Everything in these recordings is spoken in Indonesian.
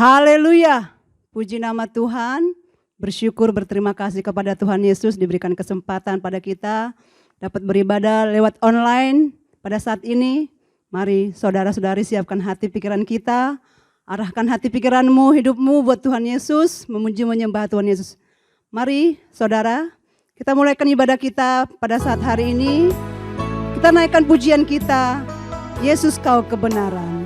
Haleluya, puji nama Tuhan. Bersyukur, berterima kasih kepada Tuhan Yesus diberikan kesempatan pada kita dapat beribadah lewat online pada saat ini. Mari saudara-saudari siapkan hati pikiran kita, arahkan hati pikiranmu, hidupmu buat Tuhan Yesus, memuji menyembah Tuhan Yesus. Mari saudara, kita mulaikan ibadah kita pada saat hari ini. Kita naikkan pujian kita, Yesus kau kebenaran.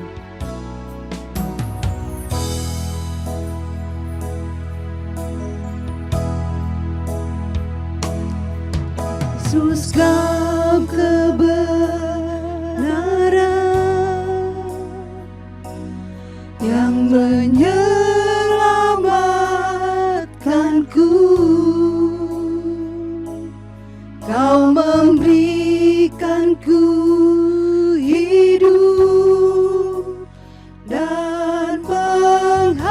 Yesus kau kebenaran yang menyelamatkanku. Kau memberikanku hidup dan pengharapan.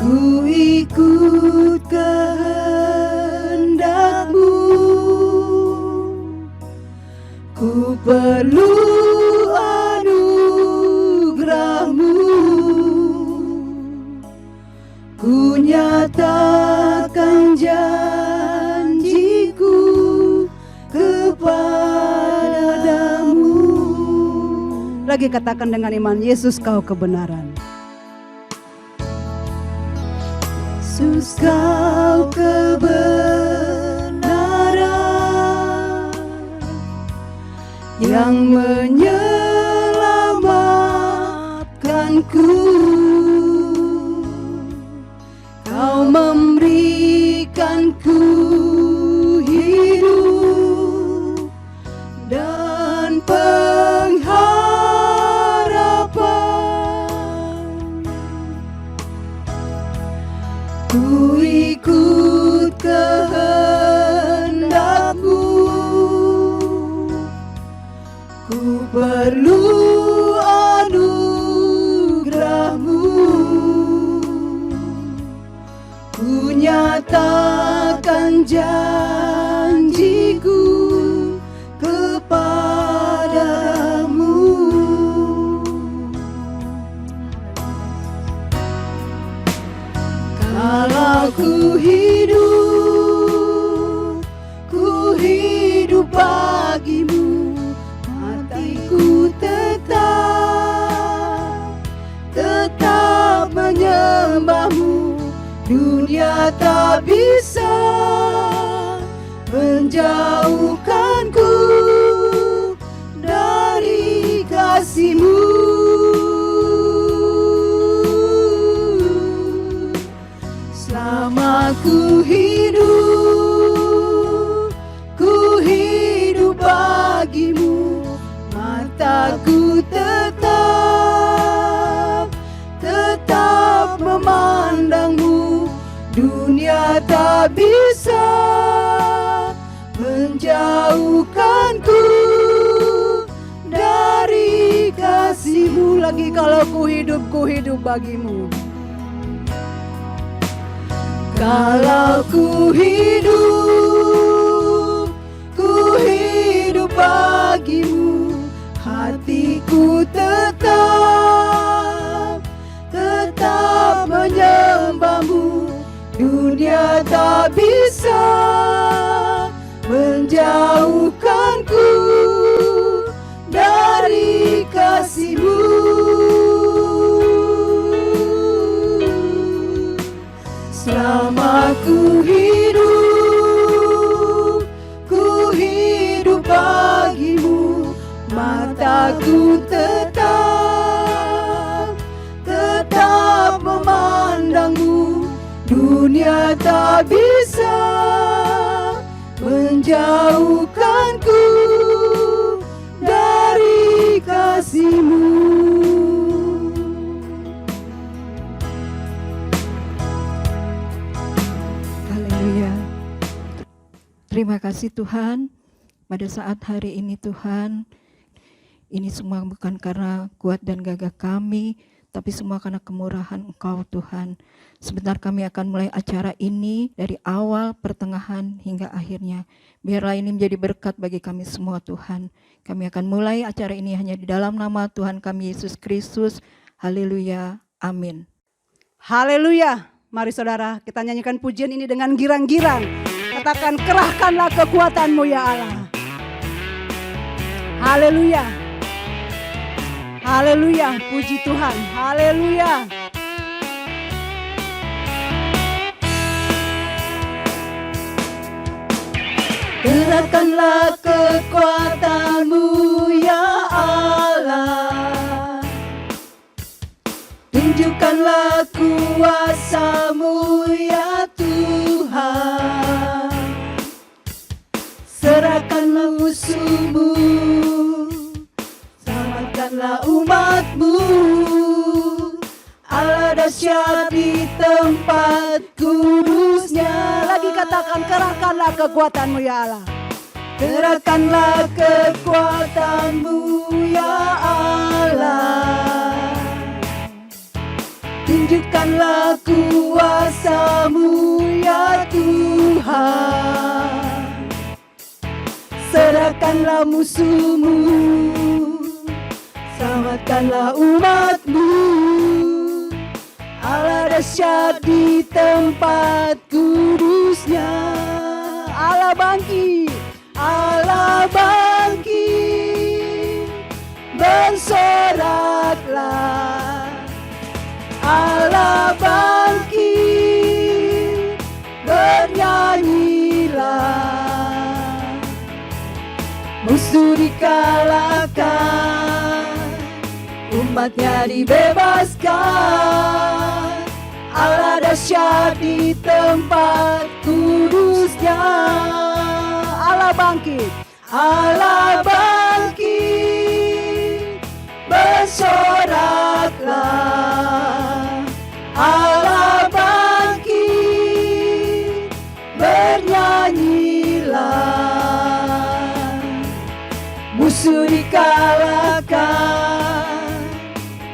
Ku ikut kehendak-Mu, ku perlu anugerah-Mu, ku nyatakan janjiku kepadamu. Lagi katakan dengan iman, Yesus kau kebenaran. Yesus kau kebenaran yang menyelamatkanku. Kau memberikanku hidup dan pengharapan. Ku ikut kehendak-Mu, ku perlu anugerah-Mu, ku nyatakan janjiku kepadamu. Kalau ku hidup bagimu, hatiku tetap menyembah-Mu. Dunia tak bisa menjauhkanku dari kasih-Mu. Selama ku hidup bagimu, mataku tetap memandang-Mu. Dunia tak bisa menjauhkanku dari kasih-Mu. Lagi kalau ku hidup bagimu. Kalau ku hidup bagimu, hatiku tetap menyembah-Mu. Dunia tak bisa menjauhkanku dari kasih-Mu. Selama ku hidup bagimu, mataku tetap memandang-Mu. Dunia tak bisa menjauhkanku dari kasih-Mu. Terima kasih Tuhan, pada saat hari ini Tuhan, ini semua bukan karena kuat dan gagah kami, tapi semua karena kemurahan Engkau Tuhan. Sebentar kami akan mulai acara ini dari awal, pertengahan, hingga akhirnya. Biarlah ini menjadi berkat bagi kami semua Tuhan. Kami akan mulai acara ini hanya di dalam nama Tuhan kami Yesus Kristus. Haleluya. Amin. Haleluya. Mari saudara, kita nyanyikan pujian ini dengan girang-girang. Katakan, kerahkanlah kekuatan-Mu ya Allah. Haleluya. Haleluya, puji Tuhan. Haleluya. Kerahkanlah kekuatan-Mu ya Allah. Tunjukkanlah kuasa-Mu ya Tuhan. Serahkanlah musuh-Mu, selamatkanlah umat-Mu. Allah dahsyat di tempat kudusnya. Lagi katakan, kerahkanlah kekuatan-Mu ya Allah. Kerahkanlah kekuatan-Mu ya Allah. Tunjukkanlah kuasa-Mu ya Tuhan. Serahkanlah musuh-Mu, selamatkanlah umat-Mu. Allah dahsyat di tempat kudusnya. Allah bangkit, Allah bangkit, bersoraklah. Allah bangkit, bernyanyilah. Musuh dikalahkan, umatnya dibebaskan. Allah dahsyat di tempat kudusnya. Allah bangkit, Allah bangkit, bersoraklah. Allah bangkit, bernyanyilah. Musuh dikalahkan,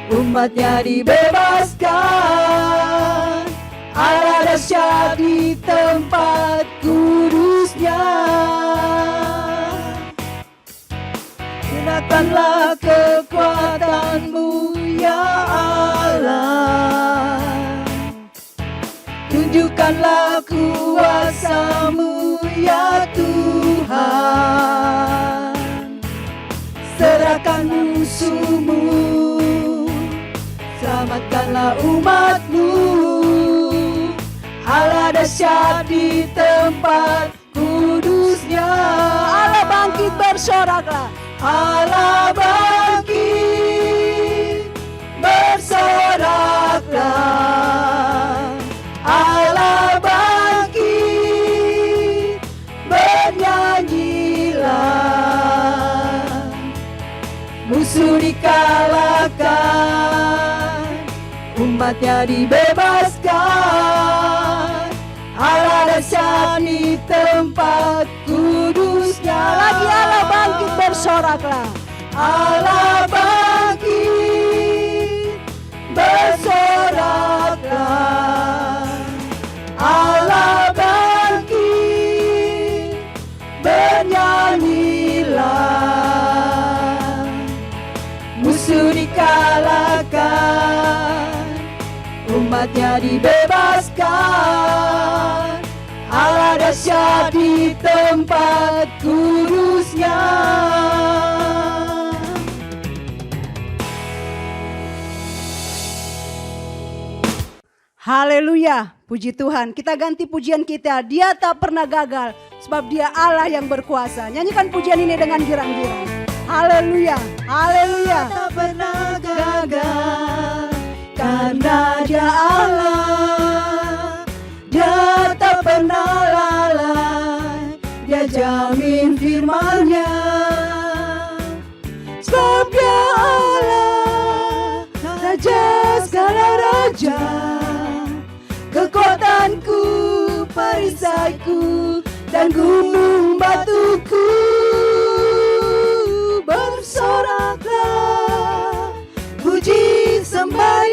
umatnya dibebaskan. Allah dahsyat di tempat kudusnya. Kerahkanlah kekuatan-Mu ya Allah. Tunjukkanlah kuasa-Mu ya Tuhan. Serahkan musuh-Mu, selamatkanlah umat-Mu. Allah dahsyat di tempat kudusnya. Allah bangkit, bersoraklah. Allah bangkit, bersoraklah. Allah bangkit, bernyanyilah. Musuh dikalahkan, umatnya dibebaskan. Allah dahsyat di tempat kudusnya. Lagi Allah bangkit, bersoraklah. Allah bangkit, bersoraklah. Allah bangkit, bernyanyilah. Musuh dikalahkan, umatnya dibebaskan. Allah dahsyat di tempat kudusnya. Haleluya, puji Tuhan. Kita ganti pujian kita. Dia tak pernah gagal, sebab Dia Allah yang berkuasa. Nyanyikan pujian ini dengan girang-girang. Haleluya, haleluya. Tak pernah gagal, karena Dia Allah. Dia tak pernah lalai, Dia jamin firman-Nya. Sebab Dia Allah, Raja segala raja. Kekuatanku, perisaiku, dan gunung batuku. Bersoraklah, puji sembah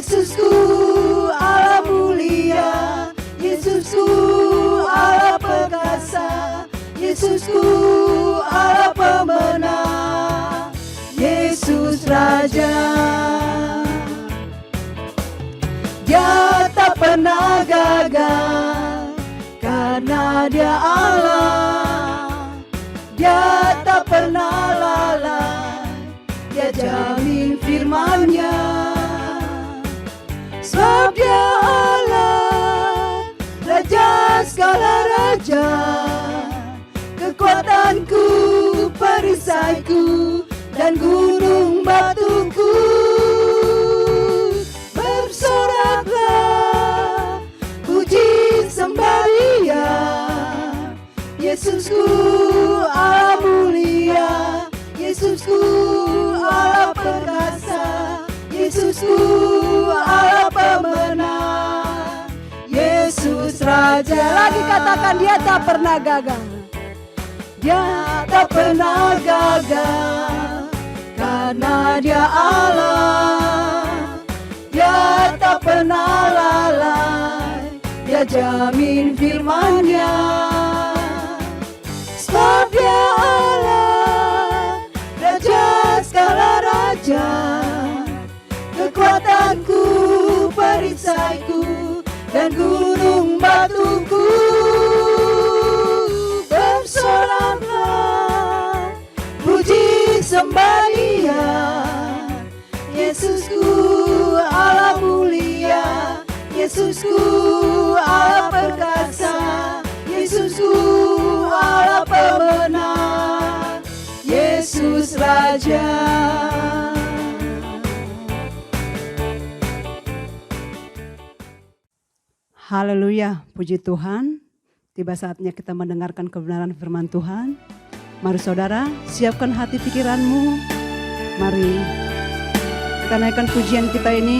Yesusku Allah mulia, Yesusku Allah perkasa, Yesusku Allah pemenang, Yesus Raja. Dia tak pernah gagal karena Dia Allah. Dia tak pernah lalai, Dia jamin firman-Nya. Sebab Dia Allah, Raja segala raja, kekuatanku, perisaiku, dan gunung batuku. Bersoraklah, puji sembah Dia, Yesusku Allah mulia, Yesusku Allah perkasa, Yesusku Allah pemenang, Yesus Raja. Lagi katakan, Dia tak pernah gagal. Dia tak pernah gagal karena Dia Allah. Dia tak pernah lalai, Dia jamin firman-Nya. Sebab Dia Allah, Raja segala raja, kekuatanku, perisaiku, dan gunung batuku. Bersoraklah, puji sembah Dia, Yesusku Allah mulia, Yesusku Allah perkasa, Yesusku Allah pemenang, Yesus Raja. Haleluya, puji Tuhan. Tiba saatnya kita mendengarkan kebenaran firman Tuhan. Mari saudara, siapkan hati pikiranmu. Mari kita naikkan pujian kita ini.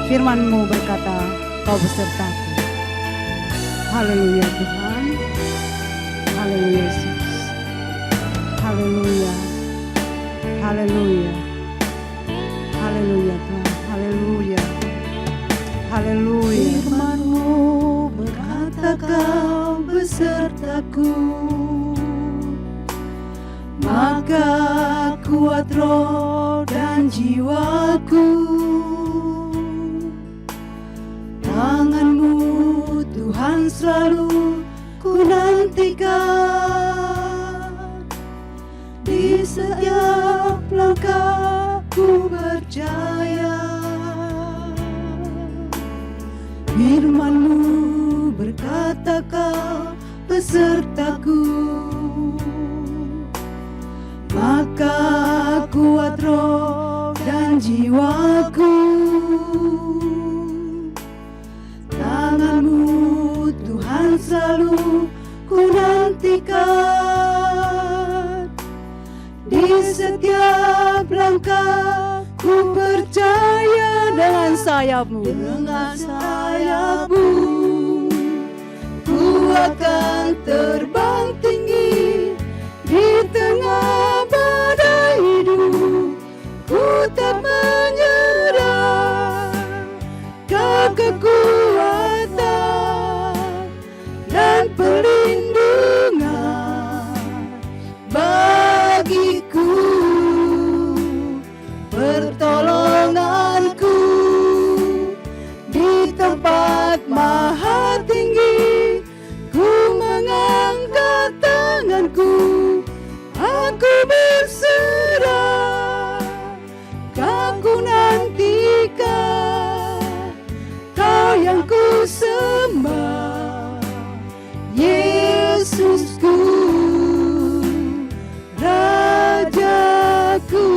Firman-Mu berkata, Kau besertaku. Haleluya Tuhan. Haleluya Yesus. Haleluya. Haleluya. Haleluya Tuhan. Haleluya. Haleluya. Firman-Mu berkata, Kau besertaku, maka kuat roh dan jiwaku. Tangan-Mu Tuhan selalu ku nantikan, di setiap langkah ku percaya. Firman-Mu berkata, Kau besertaku, maka kuat roh dan jiwaku. Tangan-Mu Tuhan selalu ku nantikan, di setiap langkah ku percaya. Dengan sayap-Mu, dengan sayap-Mu ku akan terbang tinggi. Di tengah badai hidup ku tak menyerah. Kau kekuatan dan perlindungan bagiku, pertolonganku di tempat maha tinggi. Ku mengangkat tanganku, aku berserah. Kau nantikan, Kau yang ku sembah, Yesusku, Rajaku.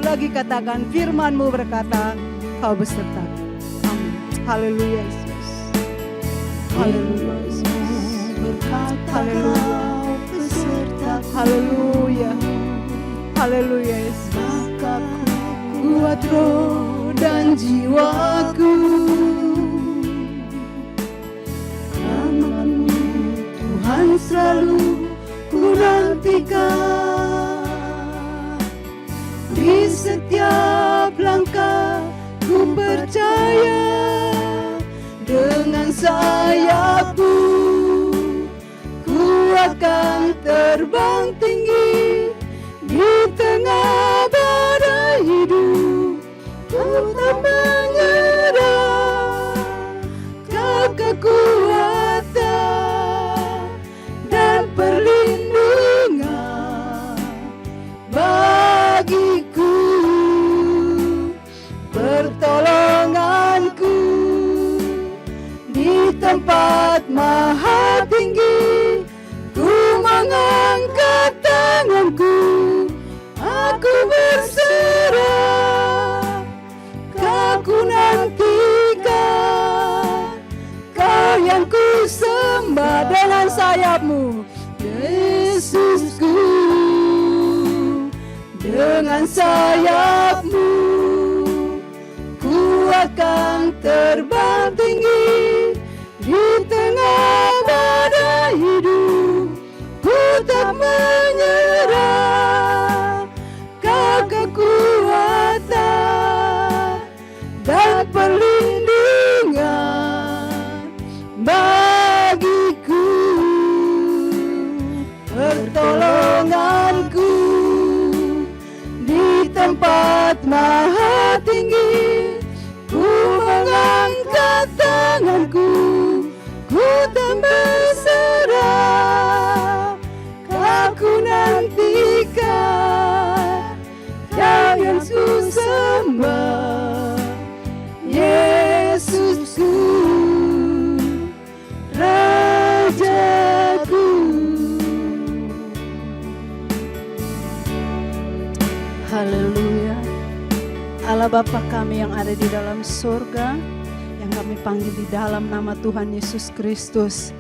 Lagi katakan, firman-Mu berkata, Kau besertaku. Amin. Haleluya Yesus. Haleluya Yesus. Berkata, Kau besertaku. Haleluya. Haleluya Yesus. Maka kuat roh dan jiwaku. Tangan-Mu Tuhan selalu ku nantikan, di setiap langkah ku percaya dengan sayapmu ku akan terbang tinggi di tengah badai hidup. Ku tak menyerah, Kau kekuatan dan perlindungan bagiku, pertolonganku di tempat maha tinggi. Ku mengangkat tanganku, aku berserah, Kau ku nantikan, Kau yang ku sembah dengan sayapmu, Yesusku. Dengan sayapmu ku akan terbang tinggi di tengah badai hidup. Ku tak menyerah, Kau kekuatan dan perlindungan bagiku, pertolonganku di tempat maha tinggi. Ku mengangkat tanganku, ku tak berserah, Kau ku nantikan, Kau yang ku sembah, Yesusku, Rajaku. Haleluya. Allah Bapa kami yang ada di dalam surga, yang kami panggil di dalam nama Tuhan Yesus Kristus.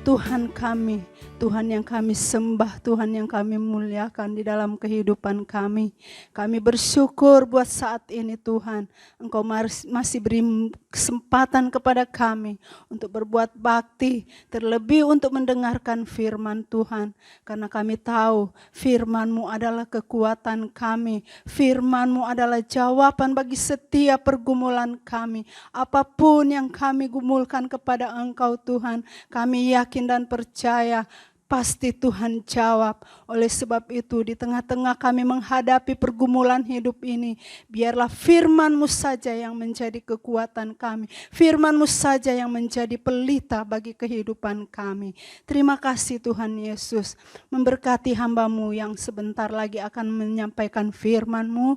Tuhan kami, Tuhan yang kami sembah, Tuhan yang kami muliakan di dalam kehidupan kami. Kami bersyukur buat saat ini Tuhan, Engkau masih beri kesempatan kepada kami untuk berbuat bakti, terlebih untuk mendengarkan firman Tuhan. Karena kami tahu firman-Mu adalah kekuatan kami, firman-Mu adalah jawaban bagi setiap pergumulan kami. Apapun yang kami gumulkan kepada Engkau Tuhan, kami yakin dan percaya pasti Tuhan jawab. Oleh sebab itu di tengah-tengah kami menghadapi pergumulan hidup ini, biarlah firman-Mu saja yang menjadi kekuatan kami. Firman-Mu saja yang menjadi pelita bagi kehidupan kami. Terima kasih Tuhan Yesus, memberkati hamba-Mu yang sebentar lagi akan menyampaikan firman-Mu.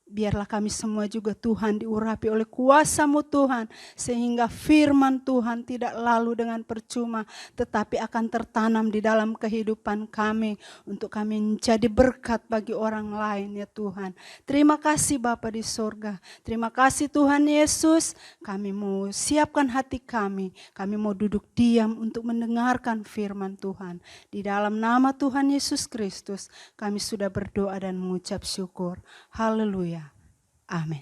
Biarlah kami semua juga Tuhan diurapi oleh kuasa-Mu Tuhan, sehingga firman Tuhan tidak lalu dengan percuma, tetapi akan tertanam di dalam kehidupan kami, untuk kami menjadi berkat bagi orang lain ya Tuhan. Terima kasih Bapa di surga, terima kasih Tuhan Yesus. Kami mau siapkan hati kami mau duduk diam untuk mendengarkan firman Tuhan. Di dalam nama Tuhan Yesus Kristus kami sudah berdoa dan mengucap syukur. Haleluya. Amin.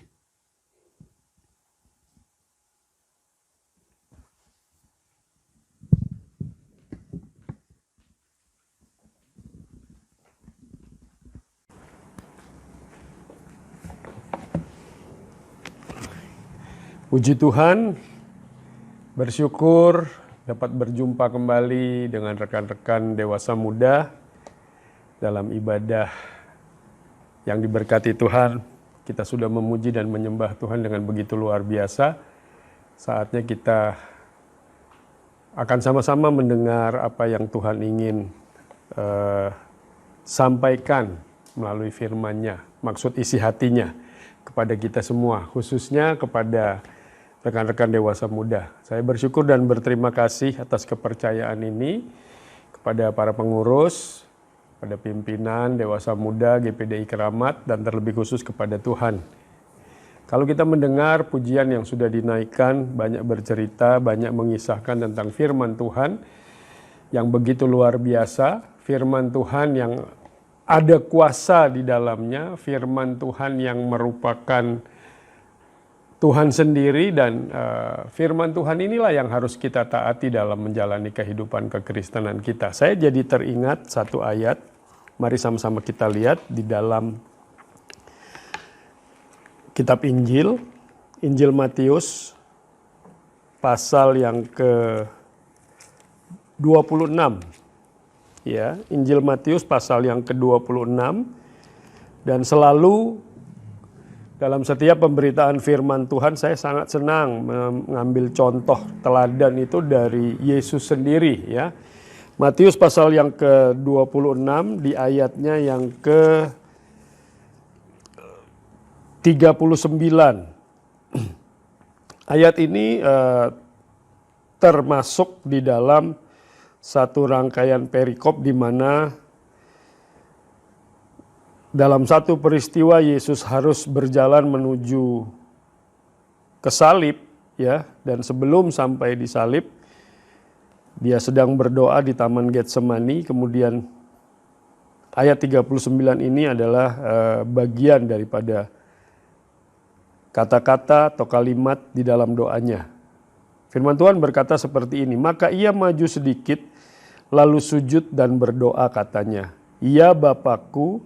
Puji Tuhan, bersyukur dapat berjumpa kembali dengan rekan-rekan dewasa muda dalam ibadah yang diberkati Tuhan. Kita sudah memuji dan menyembah Tuhan dengan begitu luar biasa. Saatnya kita akan sama-sama mendengar apa yang Tuhan ingin sampaikan melalui firman-Nya, maksud isi hatinya kepada kita semua, khususnya kepada rekan-rekan dewasa muda. Saya bersyukur dan berterima kasih atas kepercayaan ini kepada para pengurus, pada pimpinan dewasa muda GPDI Keramat, dan terlebih khusus kepada Tuhan. Kalau kita mendengar pujian yang sudah dinaikkan, banyak bercerita, banyak mengisahkan tentang firman Tuhan yang begitu luar biasa, firman Tuhan yang ada kuasa di dalamnya, firman Tuhan yang merupakan Tuhan sendiri, dan firman Tuhan inilah yang harus kita taati dalam menjalani kehidupan kekristenan kita. Saya jadi teringat satu ayat, mari sama-sama kita lihat di dalam kitab Injil Injil Matius pasal yang ke-26. Ya, Injil Matius pasal yang ke-26, dan selalu dalam setiap pemberitaan firman Tuhan saya sangat senang mengambil contoh teladan itu dari Yesus sendiri ya. Matius pasal yang ke-26 di ayatnya yang ke-39. Ayat ini termasuk di dalam satu rangkaian perikop di mana dalam satu peristiwa Yesus harus berjalan menuju ke salib ya, dan sebelum sampai di salib dia sedang berdoa di Taman Getsemani. Kemudian ayat 39 ini adalah bagian daripada kata-kata atau kalimat di dalam doanya. Firman Tuhan berkata seperti ini, maka ia maju sedikit lalu sujud dan berdoa katanya, ya Bapakku,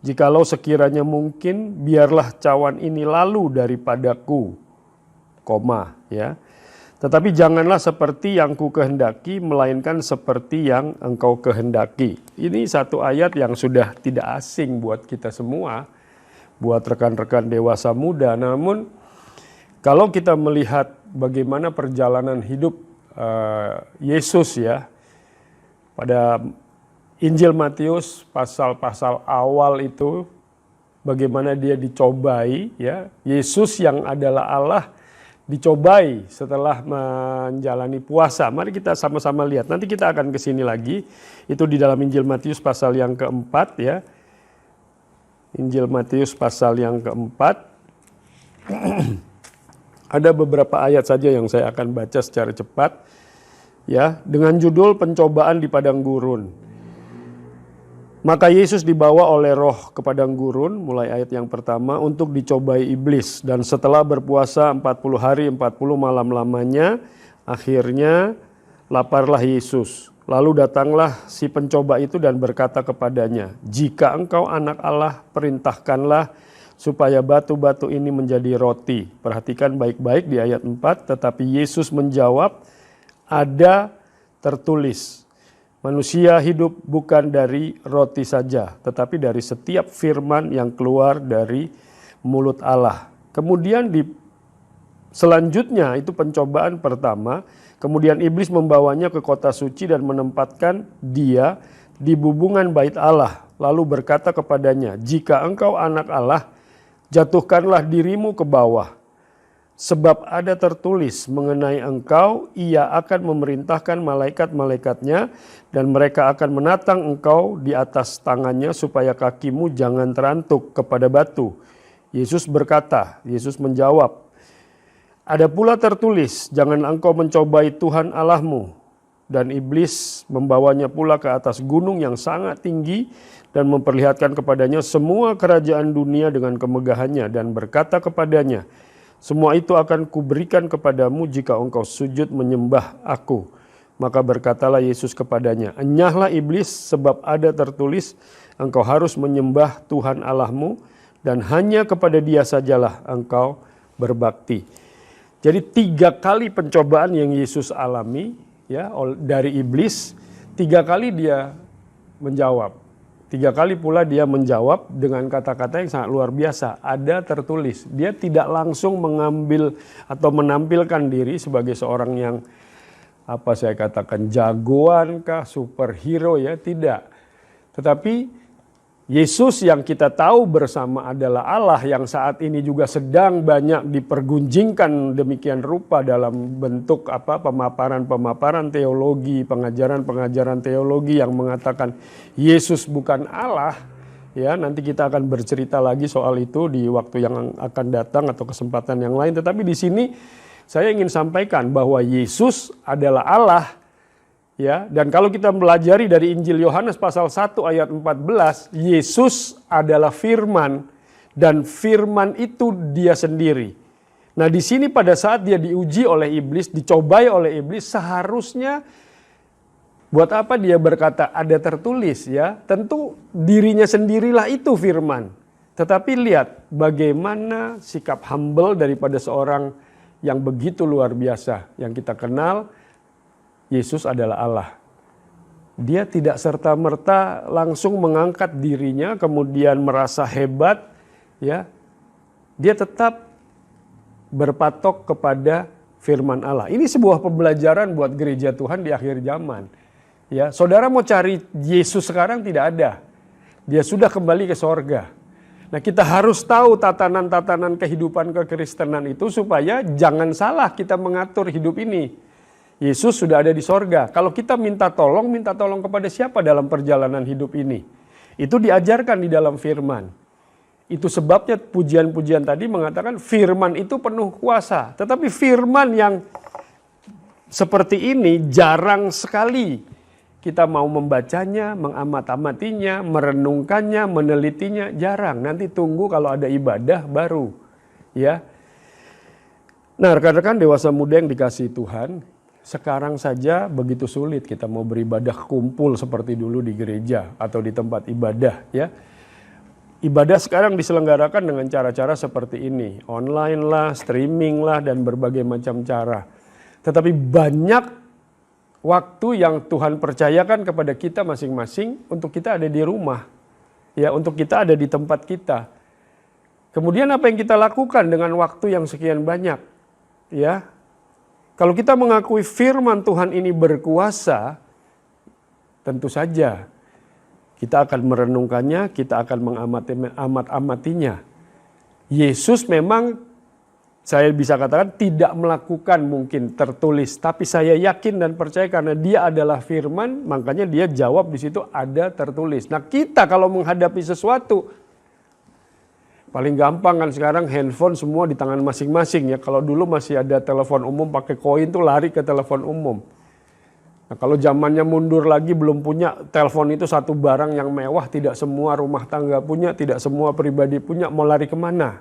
jikalau sekiranya mungkin biarlah cawan ini lalu daripadaku, ya. Tetapi janganlah seperti yang ku kehendaki, melainkan seperti yang engkau kehendaki. Ini satu ayat yang sudah tidak asing buat kita semua, buat rekan-rekan dewasa muda. Namun kalau kita melihat bagaimana perjalanan hidup Yesus ya, pada Injil Matius pasal-pasal awal itu, bagaimana dia dicobai ya, Yesus yang adalah Allah dicobai setelah menjalani puasa. Mari kita sama-sama lihat. Nanti kita akan ke sini lagi. Itu di dalam Injil Matius pasal yang keempat ya. Injil Matius pasal yang keempat. Ada beberapa ayat saja yang saya akan baca secara cepat. Ya, dengan judul pencobaan di padang gurun. Maka Yesus dibawa oleh Roh ke padang gurun, mulai ayat yang pertama, untuk dicobai iblis. Dan setelah berpuasa 40 hari 40 malam lamanya, akhirnya laparlah Yesus. Lalu datanglah si pencoba itu dan berkata kepadanya, jika engkau anak Allah, perintahkanlah supaya batu-batu ini menjadi roti. Perhatikan baik-baik di ayat 4, tetapi Yesus menjawab, ada tertulis, manusia hidup bukan dari roti saja, tetapi dari setiap firman yang keluar dari mulut Allah. Kemudian selanjutnya itu pencobaan pertama. Kemudian iblis membawanya ke kota suci dan menempatkan dia di bubungan bait Allah. Lalu berkata kepadanya, jika engkau anak Allah, jatuhkanlah dirimu ke bawah. Sebab ada tertulis mengenai engkau, ia akan memerintahkan malaikat-malaikatnya dan mereka akan menatang engkau di atas tangannya supaya kakimu jangan terantuk kepada batu. Yesus berkata, Yesus menjawab, ada pula tertulis, jangan engkau mencobai Tuhan Allahmu. Dan iblis membawanya pula ke atas gunung yang sangat tinggi dan memperlihatkan kepadanya semua kerajaan dunia dengan kemegahannya dan berkata kepadanya, semua itu akan kuberikan kepadamu jika engkau sujud menyembah aku. Maka berkatalah Yesus kepadanya, enyahlah iblis, sebab ada tertulis, engkau harus menyembah Tuhan Allahmu dan hanya kepada Dia sajalah engkau berbakti. Jadi 3 kali pencobaan yang Yesus alami ya dari iblis, 3 kali dia menjawab. 3 kali pula dia menjawab dengan kata-kata yang sangat luar biasa. Ada tertulis. Dia tidak langsung mengambil atau menampilkan diri sebagai seorang yang saya katakan jagoan kah, superhero ya, tidak. Tetapi Yesus yang kita tahu bersama adalah Allah yang saat ini juga sedang banyak dipergunjingkan demikian rupa dalam bentuk pemaparan-pemaparan teologi, pengajaran-pengajaran teologi yang mengatakan Yesus bukan Allah. Ya, nanti kita akan bercerita lagi soal itu di waktu yang akan datang atau kesempatan yang lain. Tetapi di sini saya ingin sampaikan bahwa Yesus adalah Allah. Ya, dan kalau kita pelajari dari Injil Yohanes pasal 1 ayat 14, Yesus adalah firman dan firman itu Dia sendiri. Nah, di sini pada saat dia diuji oleh iblis, dicobai oleh iblis, seharusnya buat apa dia berkata ada tertulis ya? Tentu dirinya sendirilah itu firman. Tetapi lihat bagaimana sikap humble daripada seorang yang begitu luar biasa. Yang kita kenal, Yesus adalah Allah. Dia tidak serta-merta langsung mengangkat dirinya, kemudian merasa hebat. Ya, dia tetap berpatok kepada firman Allah. Ini sebuah pembelajaran buat gereja Tuhan di akhir zaman. Ya, saudara mau cari Yesus sekarang tidak ada. Dia sudah kembali ke sorga. Nah, kita harus tahu tatanan-tatanan kehidupan kekristenan itu supaya jangan salah kita mengatur hidup ini. Yesus sudah ada di sorga. Kalau kita minta tolong kepada siapa dalam perjalanan hidup ini? Itu diajarkan di dalam firman. Itu sebabnya pujian-pujian tadi mengatakan firman itu penuh kuasa. Tetapi firman yang seperti ini jarang sekali kita mau membacanya, mengamat-amatinya, merenungkannya, menelitinya, jarang. Nanti tunggu kalau ada ibadah baru. Ya. Nah, rekan-rekan dewasa muda yang dikasihi Tuhan, sekarang saja begitu sulit kita mau beribadah kumpul seperti dulu di gereja atau di tempat ibadah, ya. Ibadah sekarang diselenggarakan dengan cara-cara seperti ini, online lah, streaming lah, dan berbagai macam cara. Tetapi banyak waktu yang Tuhan percayakan kepada kita masing-masing untuk kita ada di rumah, ya, untuk kita ada di tempat kita. Kemudian apa yang kita lakukan dengan waktu yang sekian banyak, ya? Kalau kita mengakui firman Tuhan ini berkuasa, tentu saja kita akan merenungkannya, kita akan mengamat-amatinya. Yesus memang, saya bisa katakan tidak melakukan mungkin tertulis, tapi saya yakin dan percaya karena dia adalah firman, makanya dia jawab di situ ada tertulis. Nah, kita kalau menghadapi sesuatu, paling gampang kan sekarang handphone semua di tangan masing-masing ya. Kalau dulu masih ada telepon umum pakai koin tuh lari ke telepon umum. Nah, kalau zamannya mundur lagi belum punya telepon itu satu barang yang mewah, tidak semua rumah tangga punya, tidak semua pribadi punya, mau lari kemana?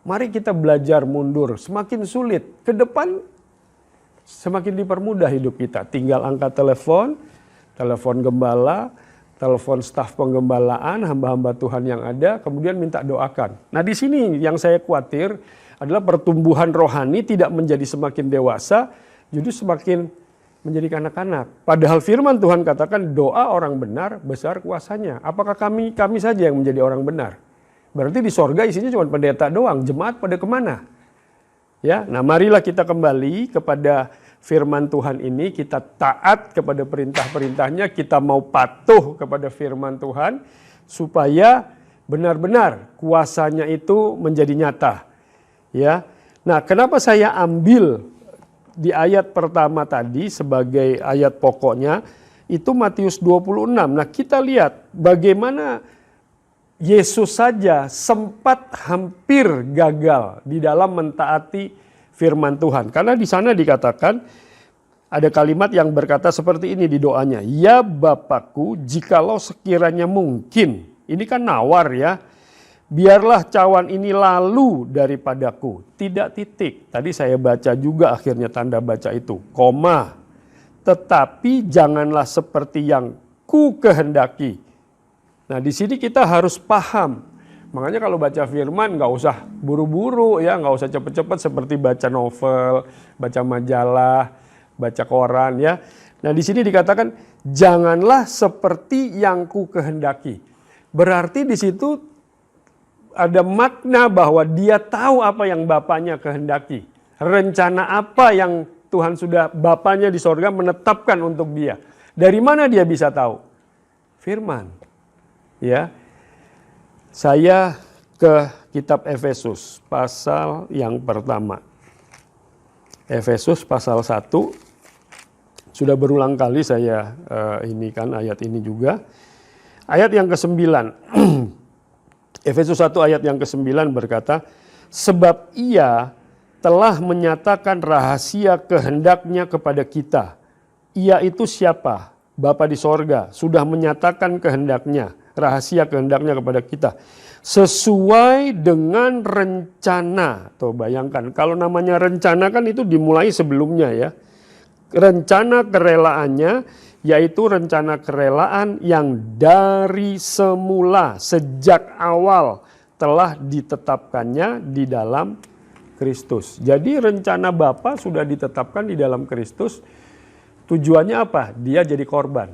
Mari kita belajar mundur, semakin sulit. Ke depan semakin dipermudah hidup kita. Tinggal angkat telepon, telepon gembala, telepon staf penggembalaan, hamba-hamba Tuhan yang ada, kemudian minta doakan. Nah, di sini yang saya khawatir adalah pertumbuhan rohani tidak menjadi semakin dewasa, justru semakin menjadi kanak-kanak. Padahal firman Tuhan katakan doa orang benar besar kuasanya. Apakah kami saja yang menjadi orang benar? Berarti di sorga isinya cuma pendeta doang, jemaat pada kemana? Ya, nah marilah kita kembali kepada firman Tuhan ini, kita taat kepada perintah-perintahnya, kita mau patuh kepada firman Tuhan, supaya benar-benar kuasanya itu menjadi nyata. Ya, nah kenapa saya ambil di ayat pertama tadi sebagai ayat pokoknya, itu Matius 26. Nah kita lihat bagaimana Yesus saja sempat hampir gagal di dalam mentaati firman Tuhan. Karena di sana dikatakan ada kalimat yang berkata seperti ini di doanya. Ya Bapakku, jikalau sekiranya mungkin. Ini kan nawar ya. Biarlah cawan ini lalu daripadaku. Tidak titik. Tadi saya baca juga akhirnya tanda baca itu. Koma. Tetapi janganlah seperti yang ku kehendaki. Nah di sini kita harus paham. Makanya kalau baca firman nggak usah buru-buru ya, nggak usah cepet-cepet seperti baca novel, baca majalah, baca koran ya. Nah di sini dikatakan janganlah seperti yang ku kehendaki. Berarti di situ ada makna bahwa dia tahu apa yang Bapaknya kehendaki. Rencana apa yang Tuhan sudah Bapaknya di sorga menetapkan untuk dia. Dari mana dia bisa tahu? Firman. Ya, saya ke kitab Efesus pasal yang pertama. Efesus pasal 1, sudah berulang kali saya ini kan ayat ini juga. Ayat yang ke-9, Efesus 1 ayat yang ke-9 berkata, sebab ia telah menyatakan rahasia kehendaknya kepada kita. Ia itu siapa? Bapa di sorga, sudah menyatakan kehendaknya. Rahasia kehendaknya kepada kita sesuai dengan rencana. Tuh bayangkan kalau namanya rencana kan itu dimulai sebelumnya ya. Rencana kerelaannya yaitu rencana kerelaan yang dari semula sejak awal telah ditetapkannya di dalam Kristus. Jadi rencana Bapa sudah ditetapkan di dalam Kristus. Tujuannya apa? Dia jadi korban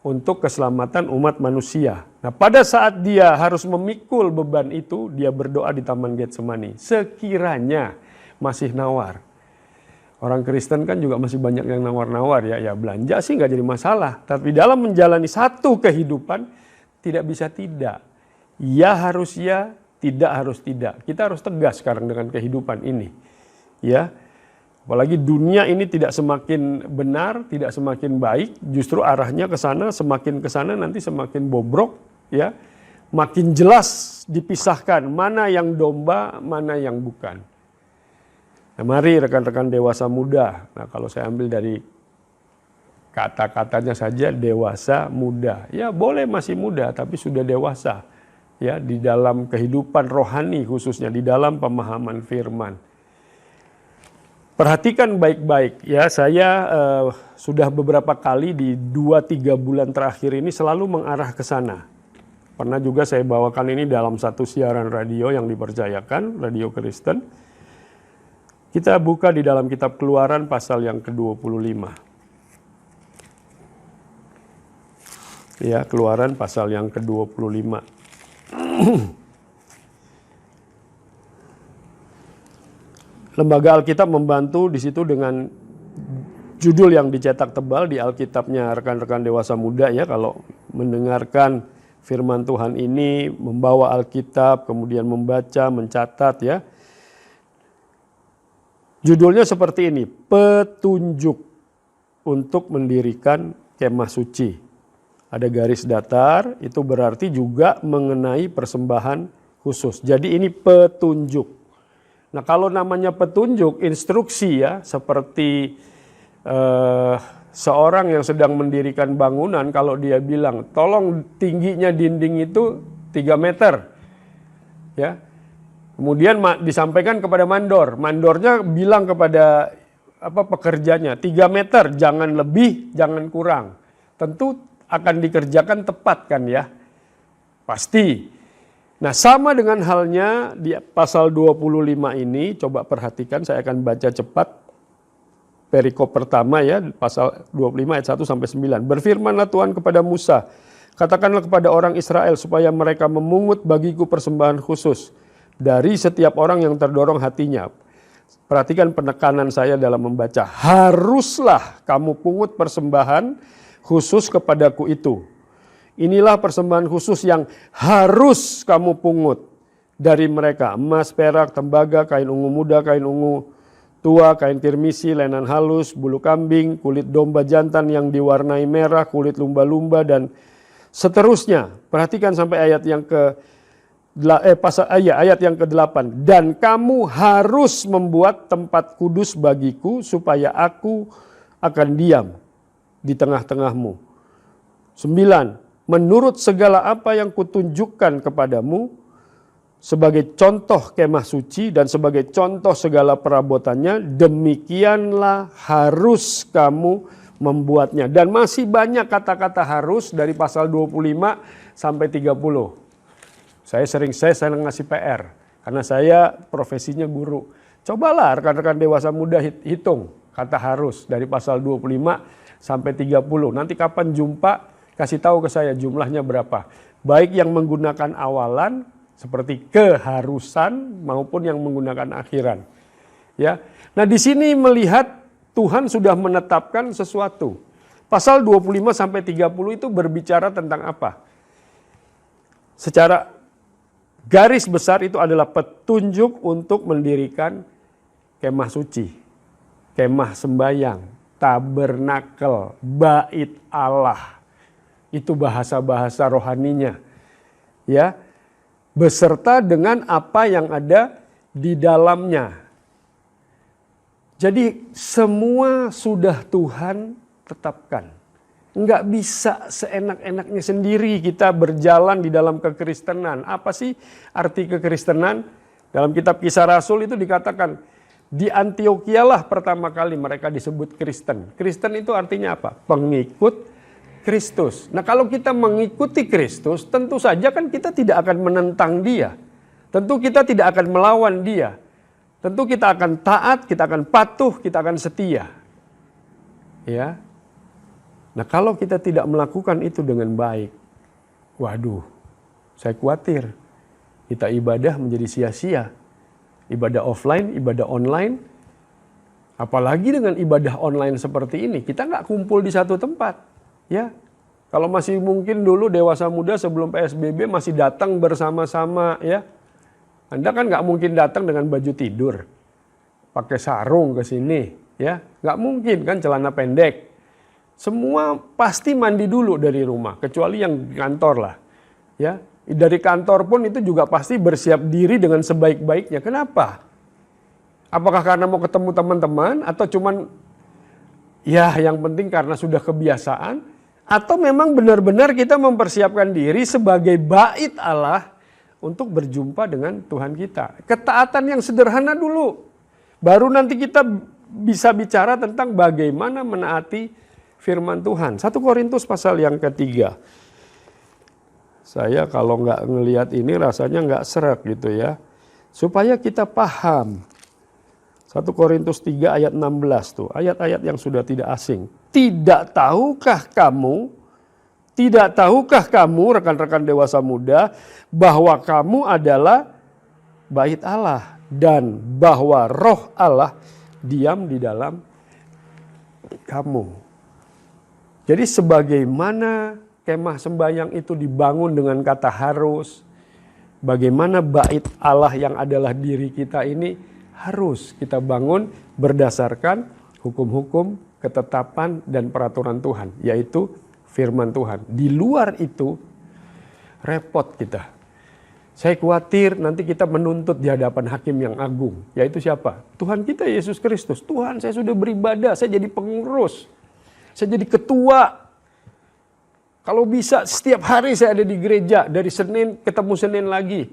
untuk keselamatan umat manusia. Nah, pada saat dia harus memikul beban itu, dia berdoa di Taman Getsemani. Sekiranya masih nawar. Orang Kristen kan juga masih banyak yang nawar-nawar ya. Ya belanja sih nggak jadi masalah. Tapi dalam menjalani satu kehidupan, tidak bisa tidak. Ya harus ya, tidak harus tidak. Kita harus tegas sekarang dengan kehidupan ini. Ya. Apalagi dunia ini tidak semakin benar, tidak semakin baik, justru arahnya ke sana, semakin ke sana nanti semakin bobrok, ya. Makin jelas dipisahkan mana yang domba, mana yang bukan. Nah, mari rekan-rekan dewasa muda. Nah, kalau saya ambil dari kata-katanya saja dewasa muda. Ya, boleh masih muda tapi sudah dewasa. Ya, di dalam kehidupan rohani khususnya di dalam pemahaman firman. Perhatikan baik-baik ya, saya sudah beberapa kali di 2-3 bulan terakhir ini selalu mengarah ke sana. Pernah juga saya bawakan ini dalam satu siaran radio yang dipercayakan, radio Kristen. Kita buka di dalam kitab Keluaran pasal yang ke-25. Ya, Keluaran pasal yang ke-25. Lembaga Alkitab membantu di situ dengan judul yang dicetak tebal di Alkitabnya rekan-rekan dewasa muda ya, kalau mendengarkan firman Tuhan ini, membawa Alkitab, kemudian membaca, mencatat ya. Judulnya seperti ini, petunjuk untuk mendirikan kemah suci. Ada garis datar, itu berarti juga mengenai persembahan khusus. Jadi ini petunjuk. Nah, kalau namanya petunjuk, instruksi ya, seperti seorang yang sedang mendirikan bangunan, kalau dia bilang, tolong tingginya dinding itu 3 meter. Ya. Kemudian disampaikan kepada mandor. Mandornya bilang kepada pekerjanya, 3 meter, jangan lebih, jangan kurang. Tentu akan dikerjakan tepat kan ya, pasti. Nah, sama dengan halnya di pasal 25 ini, coba perhatikan, saya akan baca cepat perikop pertama ya, pasal 25 ayat 1 sampai 9. Berfirmanlah Tuhan kepada Musa, katakanlah kepada orang Israel supaya mereka memungut bagiku persembahan khusus dari setiap orang yang terdorong hatinya. Perhatikan penekanan saya dalam membaca, haruslah kamu pungut persembahan khusus kepadaku itu. Inilah persembahan khusus yang harus kamu pungut dari mereka. Emas, perak, tembaga, kain ungu muda, kain ungu tua, kain tirmisi, lenan halus, bulu kambing, kulit domba jantan yang diwarnai merah, kulit lumba-lumba, dan seterusnya. Perhatikan sampai ayat yang ayat yang ke-8. Dan kamu harus membuat tempat kudus bagiku supaya aku akan diam di tengah-tengahmu. 9. Menurut segala apa yang kutunjukkan kepadamu sebagai contoh kemah suci dan sebagai contoh segala perabotannya, demikianlah harus kamu membuatnya. Dan masih banyak kata-kata harus dari pasal 25 sampai 30. Saya sering ngasih PR karena saya profesinya guru. Cobalah rekan-rekan dewasa muda hitung kata harus dari pasal 25 sampai 30. Nanti kapan jumpa, kasih tahu ke saya jumlahnya berapa. Baik yang menggunakan awalan seperti keharusan maupun yang menggunakan akhiran. Ya. Nah, di sini melihat Tuhan sudah menetapkan sesuatu. Pasal 25 sampai 30 itu berbicara tentang apa? Secara garis besar itu adalah petunjuk untuk mendirikan kemah suci, kemah sembayang, tabernakel, bait Allah. Itu bahasa-bahasa rohaninya. Ya. Beserta dengan apa yang ada di dalamnya. Jadi semua sudah Tuhan tetapkan. Enggak bisa seenak-enaknya sendiri kita berjalan di dalam kekristenan. Apa sih arti kekristenan? Dalam kitab Kisah Rasul itu dikatakan, di Antiokhia lah pertama kali mereka disebut Kristen. Kristen itu artinya apa? Pengikut Kristus. Nah, kalau kita mengikuti Kristus, tentu saja kan kita tidak akan menentang Dia. Tentu kita tidak akan melawan dia. Tentu kita akan taat, kita akan patuh, kita akan setia. Ya. Nah, kalau kita tidak melakukan itu dengan baik, waduh, saya khawatir kita ibadah menjadi sia-sia. Ibadah offline, ibadah online. Apalagi dengan ibadah online seperti ini, kita nggak kumpul di satu tempat. Ya, kalau masih mungkin dulu dewasa muda sebelum PSBB masih datang bersama-sama, ya. Anda kan nggak mungkin datang dengan baju tidur, pakai sarung ke sini, ya, nggak mungkin kan, celana pendek. Semua pasti mandi dulu dari rumah, kecuali yang kantor lah, ya. Dari kantor pun itu juga pasti bersiap diri dengan sebaik-baiknya. Kenapa? Apakah karena mau ketemu teman-teman atau cuman ya yang penting karena sudah kebiasaan, atau memang benar-benar kita mempersiapkan diri sebagai bait Allah untuk berjumpa dengan Tuhan kita. Ketaatan yang sederhana dulu, baru nanti kita bisa bicara tentang bagaimana menaati firman Tuhan. 1 Korintus pasal yang ketiga. Saya kalau nggak ngelihat ini rasanya nggak seret gitu ya. Supaya kita paham. 1 Korintus 3 ayat 16 tuh. Ayat-ayat yang sudah tidak asing. Tidak tahukah kamu rekan-rekan dewasa muda bahwa kamu adalah bait Allah dan bahwa roh Allah diam di dalam kamu. Jadi sebagaimana kemah sembahyang itu dibangun dengan kata harus, bagaimana bait Allah yang adalah diri kita ini harus kita bangun berdasarkan hukum-hukum, ketetapan dan peraturan Tuhan, yaitu firman Tuhan. Di luar itu repot kita. Saya khawatir nanti kita menuntut di hadapan hakim yang agung, yaitu siapa? Tuhan kita Yesus Kristus. Tuhan, saya sudah beribadah, saya jadi pengurus, saya jadi ketua. Kalau bisa setiap hari saya ada di gereja, dari Senin ketemu Senin lagi.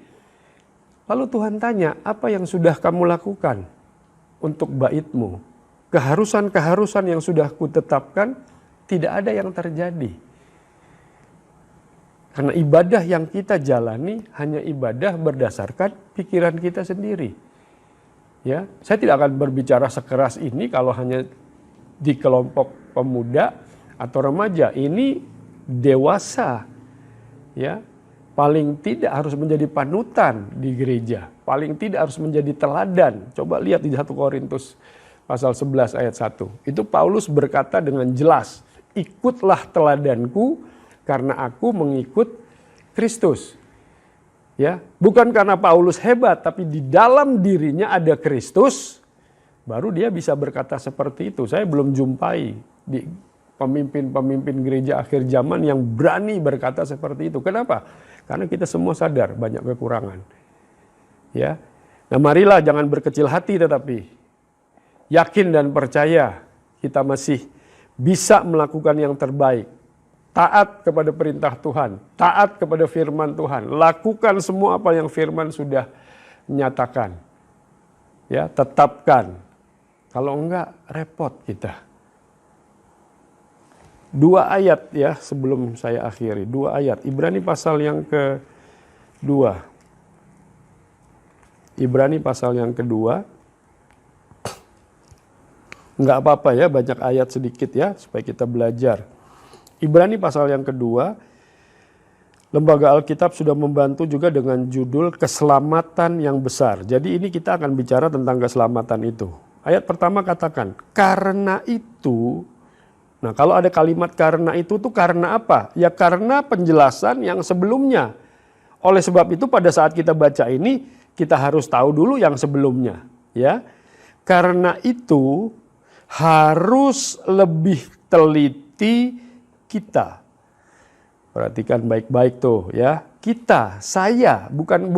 Lalu Tuhan tanya, apa yang sudah kamu lakukan untuk baitmu? Keharusan-keharusan yang sudah kutetapkan tidak ada yang terjadi. Karena ibadah yang kita jalani hanya ibadah berdasarkan pikiran kita sendiri. Ya, saya tidak akan berbicara sekeras ini kalau hanya di kelompok pemuda atau remaja. Ini dewasa, ya, paling tidak harus menjadi panutan di gereja, paling tidak harus menjadi teladan. Coba lihat di 1 Korintus pasal 11 ayat 1. Itu Paulus berkata dengan jelas, ikutlah teladanku karena aku mengikut Kristus. Ya, bukan karena Paulus hebat, tapi di dalam dirinya ada Kristus, baru dia bisa berkata seperti itu. Saya belum jumpai di pemimpin-pemimpin gereja akhir zaman yang berani berkata seperti itu. Kenapa? Karena kita semua sadar banyak kekurangan. Ya. Nah, marilah jangan berkecil hati, tetapi yakin dan percaya kita masih bisa melakukan yang terbaik. Taat kepada perintah Tuhan, taat kepada firman Tuhan, lakukan semua apa yang firman sudah nyatakan. Ya, tetapkan. Kalau enggak repot kita. 2 ayat ya sebelum saya akhiri. 2 ayat. Ibrani pasal yang ke-2. Ibrani pasal yang kedua. Enggak apa-apa ya, banyak ayat sedikit ya supaya kita belajar. Ibrani pasal yang kedua. Lembaga Alkitab sudah membantu juga dengan judul keselamatan yang besar. Jadi ini kita akan bicara tentang keselamatan itu. Ayat pertama katakan, karena itu. Nah, kalau ada kalimat karena itu tuh karena apa? Ya karena penjelasan yang sebelumnya. Oleh sebab itu pada saat kita baca ini, kita harus tahu dulu yang sebelumnya. Ya, karena itu harus lebih teliti kita. Perhatikan baik-baik tuh ya. Kita, saya, bukan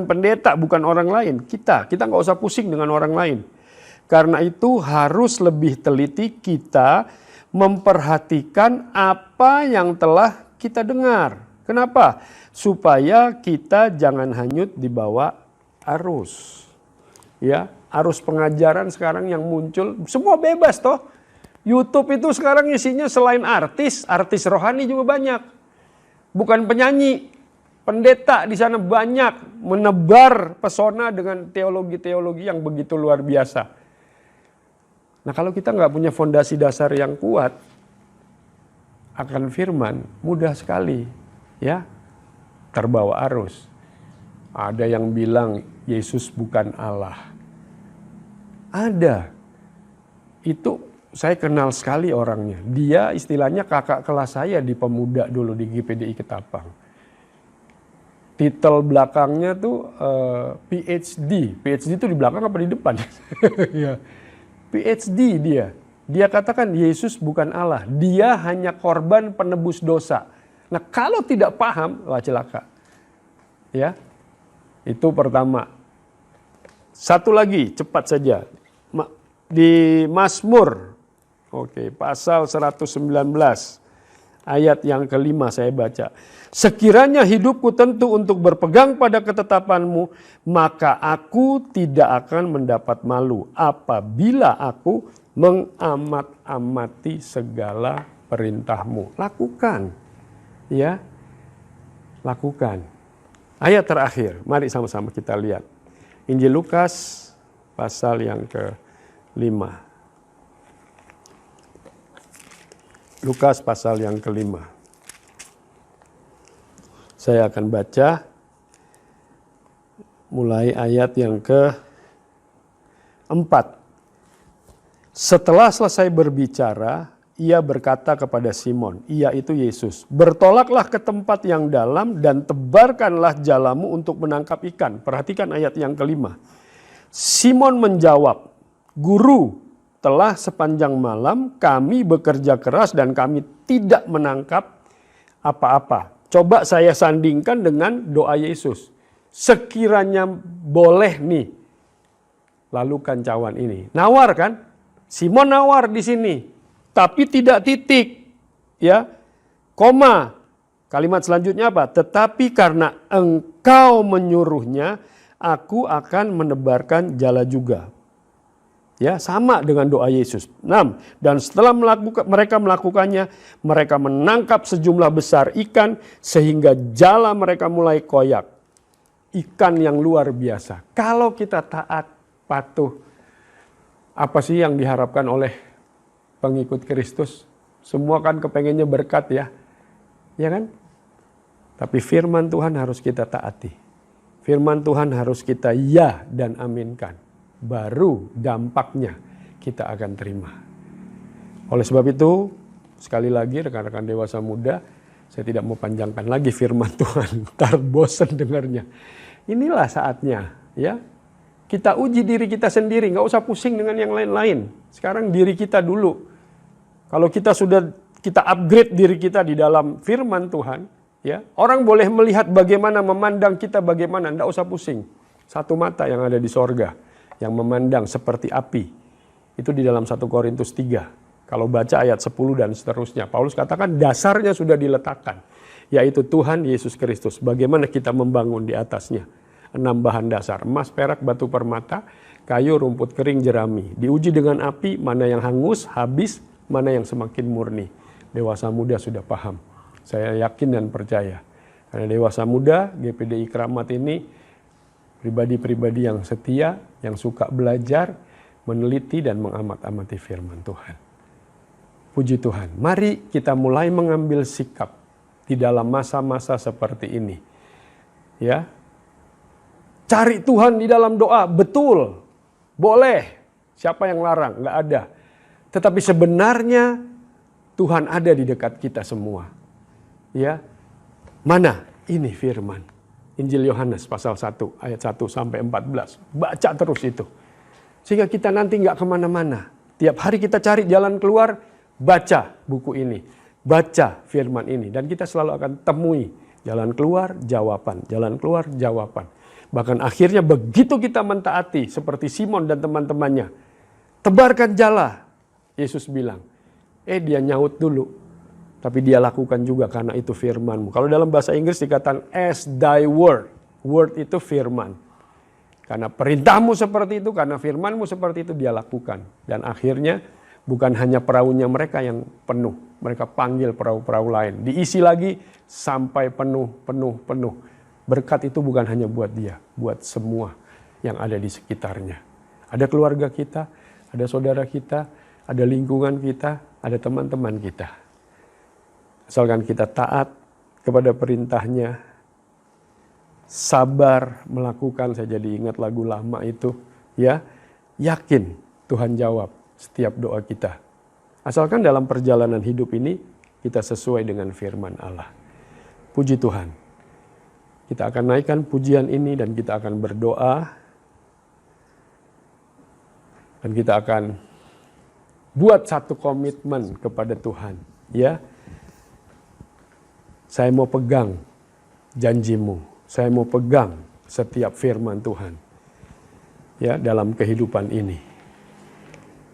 pendeta, bukan orang lain. Kita nggak usah pusing dengan orang lain. Karena itu harus lebih teliti kita memperhatikan apa yang telah kita dengar. Kenapa? Supaya kita jangan hanyut di bawah arus. Ya, arus pengajaran sekarang yang muncul, semua bebas toh. YouTube itu sekarang isinya selain artis rohani juga banyak. Bukan penyanyi. pendeta di sana banyak menebar pesona dengan teologi-teologi yang begitu luar biasa. Nah, kalau kita nggak punya fondasi dasar yang kuat akan firman, mudah sekali ya terbawa arus. Ada yang bilang Yesus bukan Allah. Ada. Itu saya kenal sekali orangnya. Dia istilahnya kakak kelas saya di Pemuda dulu di GPDI Ketapang. Titel belakangnya tuh PhD. PhD itu di belakang apa di depan? Ya. PhD dia. Dia katakan Yesus bukan Allah. Dia hanya korban penebus dosa. Nah, kalau tidak paham, wah celaka. Ya. Itu pertama. Satu lagi, cepat saja. Di Mazmur, pasal 119, ayat yang kelima saya baca. Sekiranya hidupku tentu untuk berpegang pada ketetapanmu, maka aku tidak akan mendapat malu apabila aku mengamat-amati segala perintahmu. Lakukan, ya, lakukan. Ayat terakhir, mari sama-sama kita lihat. Injil Lukas pasal yang ke-5. Lukas pasal yang ke-5. Saya akan baca mulai ayat yang ke-4. Setelah selesai berbicara, ia berkata kepada Simon, yaitu Yesus, bertolaklah ke tempat yang dalam dan tebarkanlah jalamu untuk menangkap ikan. Perhatikan ayat yang ke-5. Simon menjawab, Guru, telah sepanjang malam kami bekerja keras dan kami tidak menangkap apa-apa. Coba saya sandingkan dengan doa Yesus. Sekiranya boleh nih, lakukan cawan ini. Nawar kan? Simon nawar di sini. Tapi tidak titik, ya, koma. Kalimat selanjutnya apa? Tetapi karena engkau menyuruhnya, aku akan menebarkan jala juga. Ya, sama dengan doa Yesus. 6. Dan setelah mereka melakukannya, mereka menangkap sejumlah besar ikan sehingga jala mereka mulai koyak. Ikan yang luar biasa. Kalau kita taat, patuh, apa sih yang diharapkan oleh pengikut Kristus? Semua kan kepengennya berkat ya. Ya kan? Tapi firman Tuhan harus kita taati. Firman Tuhan harus kita ya dan aminkan. Baru dampaknya kita akan terima. Oleh sebab itu, sekali lagi rekan-rekan dewasa muda, saya tidak mau panjangkan lagi firman Tuhan. Ntar bosan dengarnya. Inilah saatnya ya. Kita uji diri kita sendiri, nggak usah pusing dengan yang lain-lain. Sekarang diri kita dulu. Kalau kita upgrade diri kita di dalam firman Tuhan, ya, orang boleh melihat bagaimana, memandang kita bagaimana, nggak usah pusing. Satu mata yang ada di sorga, yang memandang seperti api. Itu di dalam 1 Korintus 3. Kalau baca ayat 10 dan seterusnya, Paulus katakan dasarnya sudah diletakkan, yaitu Tuhan Yesus Kristus. Bagaimana kita membangun di atasnya? 6 bahan dasar, emas, perak, batu permata, kayu, rumput kering, jerami. Diuji dengan api, mana yang hangus, habis, mana yang semakin murni. Dewasa muda sudah paham. Saya yakin dan percaya. Karena dewasa muda, GPDI Keramat ini, pribadi-pribadi yang setia, yang suka belajar, meneliti dan mengamat-amati firman Tuhan. Puji Tuhan. Mari kita mulai mengambil sikap di dalam masa-masa seperti ini. Ya. Cari Tuhan di dalam doa, betul. Boleh. Siapa yang larang? Nggak ada. Tetapi sebenarnya Tuhan ada di dekat kita semua. Ya. Mana? Ini firman. Injil Yohanes pasal 1 ayat 1 sampai 14. Baca terus itu. Sehingga kita nanti nggak kemana-mana. Tiap hari kita cari jalan keluar, baca buku ini. Baca firman ini. Dan kita selalu akan temui jalan keluar, jawaban. Jalan keluar, jawaban. Bahkan akhirnya begitu kita mentaati seperti Simon dan teman-temannya. Tebarkan jala. Yesus bilang. Dia nyaut dulu. Tapi dia lakukan juga karena itu firman-Mu. Kalau dalam bahasa Inggris dikatakan as thy word. Word itu firman. Karena perintah-Mu seperti itu, karena firman-Mu seperti itu dia lakukan. Dan akhirnya bukan hanya perahunya mereka yang penuh. Mereka panggil perahu-perahu lain. Diisi lagi sampai penuh. Berkat itu bukan hanya buat dia, buat semua yang ada di sekitarnya. Ada keluarga kita, ada saudara kita, ada lingkungan kita, ada teman-teman kita. Asalkan kita taat kepada perintahnya, sabar melakukan, saya jadi ingat lagu lama itu, ya, yakin Tuhan jawab setiap doa kita. Asalkan dalam perjalanan hidup ini kita sesuai dengan firman Allah. Puji Tuhan. Kita akan naikkan pujian ini dan kita akan berdoa. Dan kita akan buat satu komitmen kepada Tuhan, ya. Saya mau pegang janjimu. Saya mau pegang setiap firman Tuhan, ya, dalam kehidupan ini.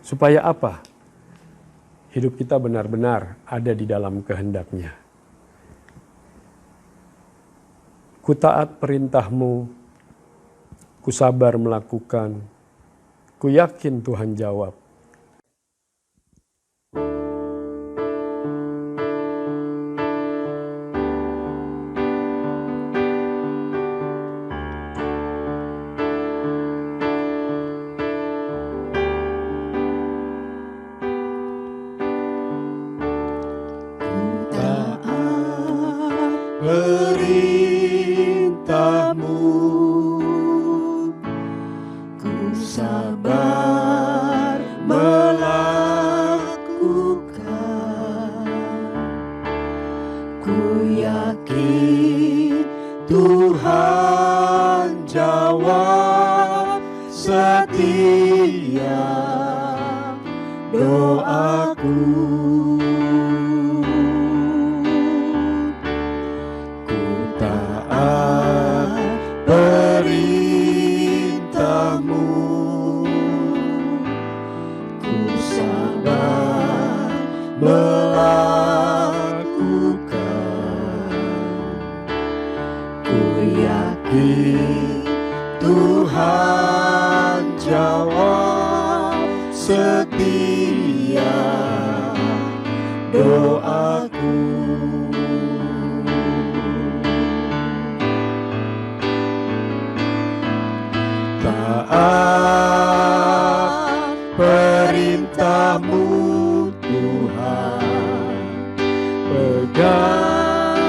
Supaya apa? Hidup kita benar-benar ada di dalam kehendak-Nya. Ku taat perintah-Mu, ku sabar melakukan, ku yakin Tuhan jawab. Perintah-Mu, ku sabar melakukan, ku yakin Tuhan jawab setiap doaku. Tuhan jawab setiap doaku. Taat perintah-Mu Tuhan, pegang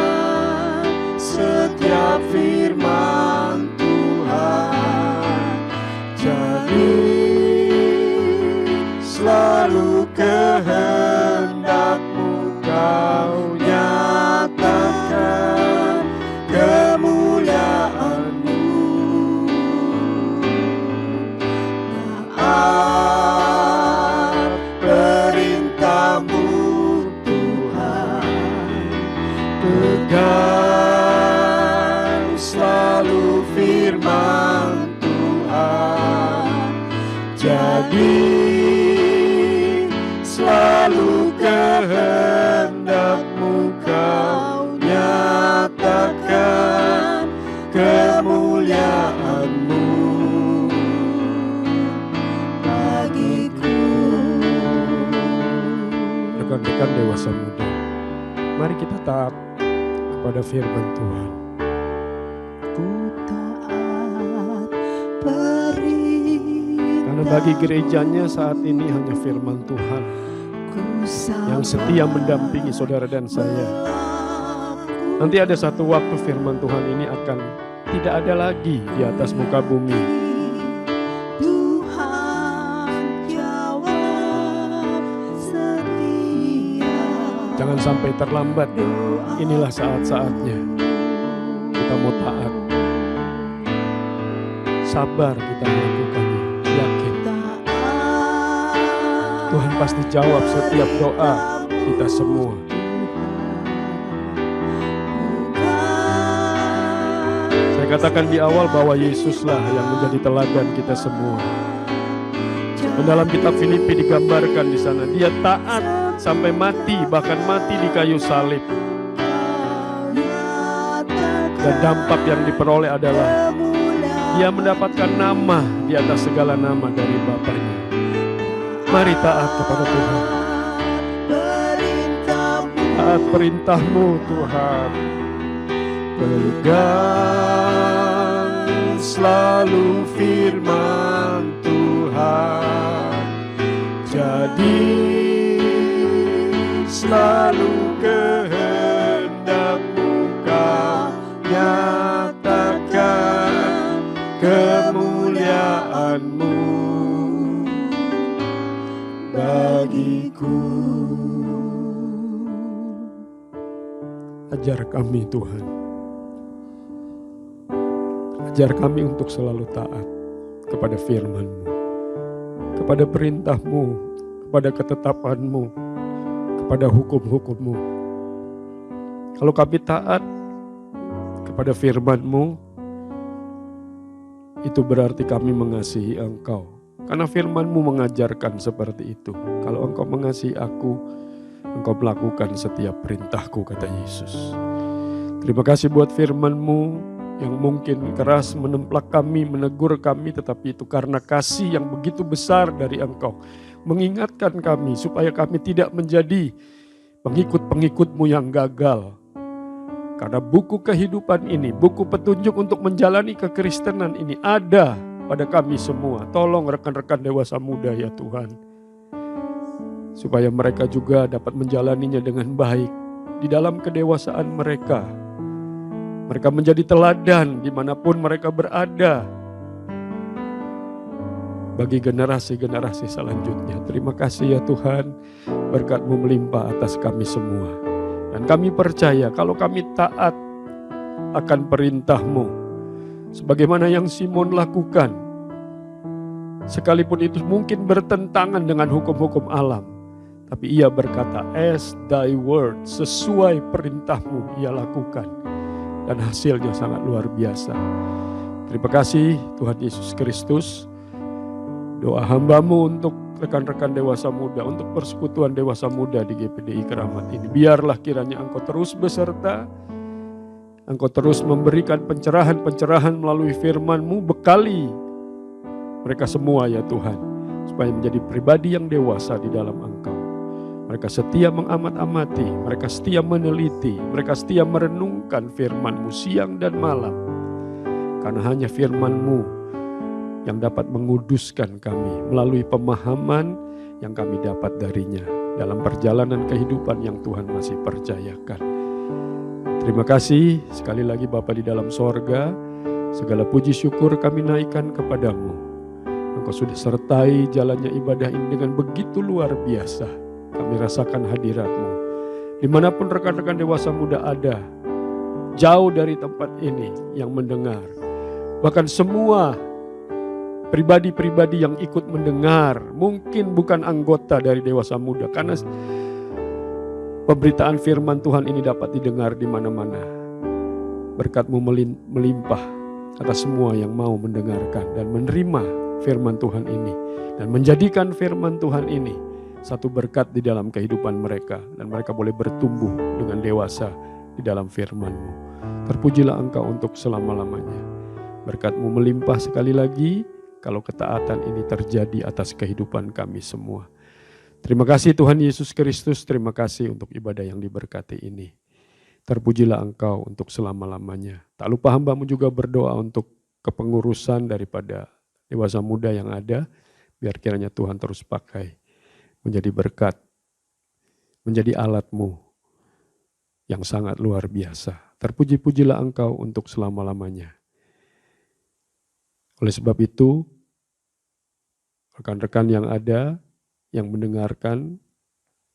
setiap firman Tuhan, jadi selalu kehendak-Mu Kau nyatakan kemuliaan-Mu. Taat perintah-Mu Tuhan, pegang selalu firman Tuhan, jadi selalu kehendak-Mu Kau nyatakan kemuliaan-Mu bagiku. Rekan-rekan dewasa muda, mari kita taat kepada firman Tuhan. Ku taat perintah, Karena bagi gerejanya saat ini hanya firman Tuhan yang setia mendampingi saudara dan saya. Nanti ada satu waktu firman Tuhan ini akan tidak ada lagi di atas muka bumi. Tuhan jawab setiap. Jangan sampai terlambat. Inilah saat-saatnya. Kita mau taat. Sabar kita melakukannya. Yakin. Tuhan pasti jawab setiap doa kita semua. Saya katakan di awal bahwa Yesuslah yang menjadi teladan kita semua. Dan dalam kitab Filipi digambarkan di sana, dia taat sampai mati, bahkan mati di kayu salib. Dan dampak yang diperoleh adalah dia mendapatkan nama di atas segala nama dari Bapaknya. Mari taat kepada Tuhan. Taat perintah-Mu Tuhan. Pegang selalu firman Tuhan, jadi selalu kehendak-Mu Kau nyatakan kemuliaan-Mu bagiku. Ajar kami Tuhan, ajar kami untuk selalu taat kepada firman-Mu, kepada perintah-Mu, kepada ketetapan-Mu, kepada hukum-hukum-Mu. Kalau kami taat kepada firman-Mu, itu berarti kami mengasihi Engkau. Karena firman-Mu mengajarkan seperti itu. Kalau Engkau mengasihi aku, Engkau melakukan setiap perintahku, kata Yesus. Terima kasih buat firman-Mu yang mungkin keras menemplak kami, menegur kami, tetapi itu karena kasih yang begitu besar dari Engkau. Mengingatkan kami supaya kami tidak menjadi pengikut-pengikut-Mu yang gagal. Karena buku kehidupan ini, buku petunjuk untuk menjalani kekristenan ini ada pada kami semua. Tolong rekan-rekan dewasa muda ya Tuhan, supaya mereka juga dapat menjalaninya dengan baik di dalam kedewasaan mereka. Mereka menjadi teladan dimanapun mereka berada bagi generasi-generasi selanjutnya. Terima kasih ya Tuhan, berkat-Mu melimpah atas kami semua. Dan kami percaya kalau kami taat akan perintah-Mu, sebagaimana yang Simon lakukan, sekalipun itu mungkin bertentangan dengan hukum-hukum alam, tapi ia berkata, as thy word, sesuai perintah-Mu ia lakukan. Dan hasilnya sangat luar biasa. Terima kasih Tuhan Yesus Kristus. Doa hamba-Mu untuk rekan-rekan dewasa muda, untuk persekutuan dewasa muda di GPDI Keramat ini. Biarlah kiranya Engkau terus beserta, Engkau terus memberikan pencerahan-pencerahan melalui firman-Mu, bekali mereka semua ya Tuhan, supaya menjadi pribadi yang dewasa di dalam Engkau. Mereka setia mengamat-amati, mereka setia meneliti, mereka setia merenungkan firman-Mu siang dan malam. Karena hanya firman-Mu yang dapat menguduskan kami melalui pemahaman yang kami dapat darinya dalam perjalanan kehidupan yang Tuhan masih percayakan. Terima kasih sekali lagi Bapa di dalam sorga, segala puji syukur kami naikkan kepadamu. Engkau sudah sertai jalannya ibadah ini dengan begitu luar biasa. Kami rasakan hadirat-Mu. Dimanapun rekan-rekan dewasa muda ada, jauh dari tempat ini yang mendengar. Bahkan semua pribadi-pribadi yang ikut mendengar, mungkin bukan anggota dari dewasa muda. Karena pemberitaan firman Tuhan ini dapat didengar di mana-mana. Berkat-Mu melimpah atas semua yang mau mendengarkan dan menerima firman Tuhan ini. Dan menjadikan firman Tuhan ini satu berkat di dalam kehidupan mereka. Dan mereka boleh bertumbuh dengan dewasa di dalam firman-Mu. Terpujilah Engkau untuk selama-lamanya. Berkat-Mu melimpah sekali lagi kalau ketaatan ini terjadi atas kehidupan kami semua. Terima kasih Tuhan Yesus Kristus. Terima kasih untuk ibadah yang diberkati ini. Terpujilah Engkau untuk selama-lamanya. Tak lupa hamba-Mu juga berdoa untuk kepengurusan daripada dewasa muda yang ada. Biar kiranya Tuhan terus pakai menjadi berkat, menjadi alat-Mu yang sangat luar biasa. Terpuji-pujilah Engkau untuk selama-lamanya. Oleh sebab itu, rekan-rekan yang ada, yang mendengarkan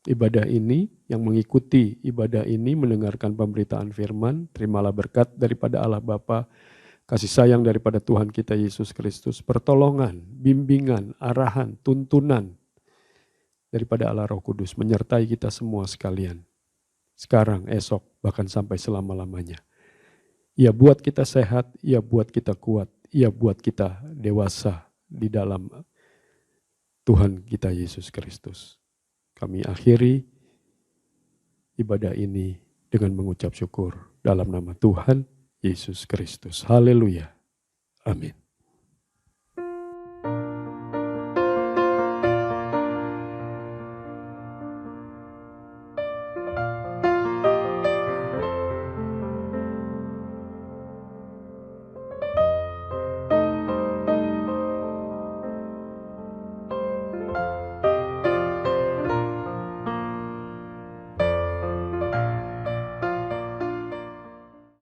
ibadah ini, yang mengikuti ibadah ini, mendengarkan pemberitaan firman, terimalah berkat daripada Allah Bapa, kasih sayang daripada Tuhan kita Yesus Kristus, pertolongan, bimbingan, arahan, tuntunan, daripada Allah Roh Kudus menyertai kita semua sekalian. Sekarang, esok, bahkan sampai selama-lamanya. Ia buat kita sehat, Ia buat kita kuat, Ia buat kita dewasa di dalam Tuhan kita Yesus Kristus. Kami akhiri ibadah ini dengan mengucap syukur dalam nama Tuhan Yesus Kristus. Haleluya. Amin.